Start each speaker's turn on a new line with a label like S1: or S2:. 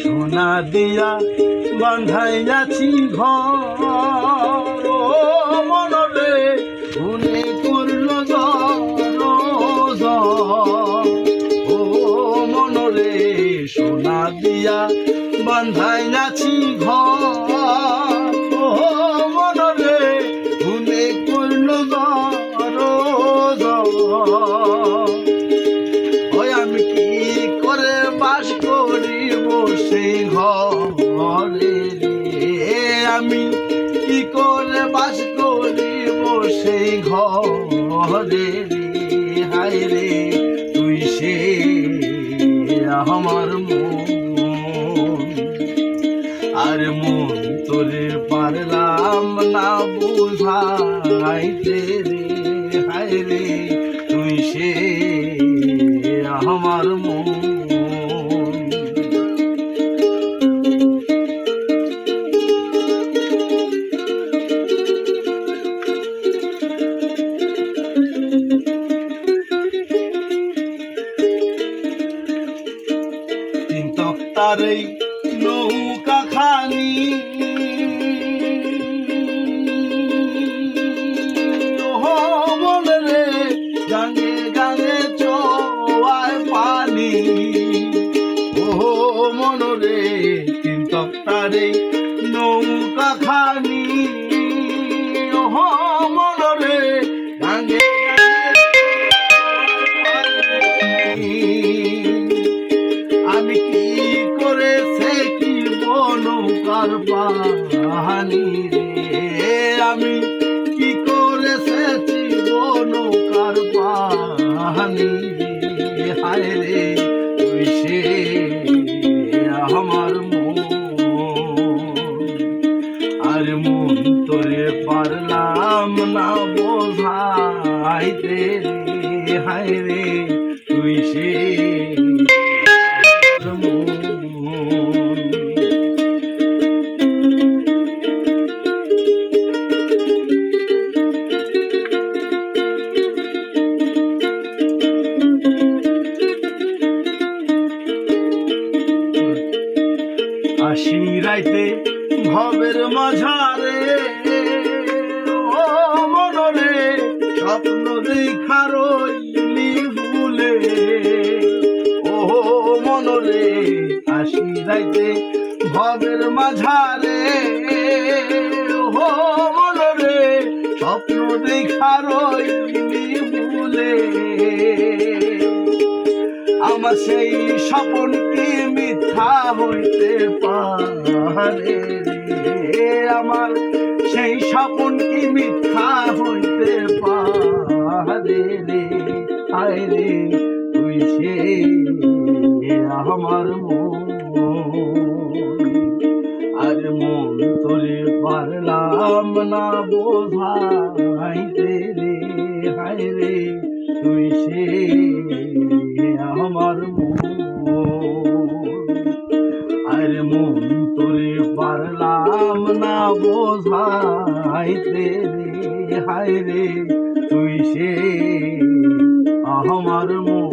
S1: সোনা দিয়া বান্ধাইয়াছি ঘর মনরে মনে করল ও মনরে সোনা দিয়া বান্ধাইয়াছি ঘর ও মনরে মনে করল ওই আমি কি করে বাস করিব সেই ঘরে রে আমি কি করে বাস করিব সেই ঘরে রে হায় রে তুই সে আমার মন আর মন তোরে পারলাম না বুঝাইতে রে হায় রে তুই সে আমার মন তিন তক্তার এই নৌকা খানি মনে রে গাঙে গাঙে চোয়ায় পানি ও মন রে তিন তক্তার এই নৌকা খানি ও মন রে গাঙে আমি কি করে সে কি নৌকার বাহানি রে আমি কি করে সে কি নৌকার বাহানি রে হায় রে তুই সে আমার মন আর মন তোরে পারলাম না বোঝাইতে রে হায় রে তুই সে আশি রাইতে ভবের মাঝারে ও মনরে স্বপ্ন দেখা রইলি ভুলে ও মনরে আশি রাইতে ভবের মাঝারে ও মনরে স্বপ্ন দেখা রইলি ভুলে আমার সেই স্বপ্ন কি মিথ্যা হইতে পারে রে আমার সেই স্বপ্ন কি মিথ্যা হইতে পারে রে হায় রে তুই সে আমার মন আর মন তোরে পারলাম না বোঝাইতে রে হায় রে তুই সে আমার মন আর মন তোরে পারলাম না বোঝাইতে রে হায় রে তুই সে আমার মন।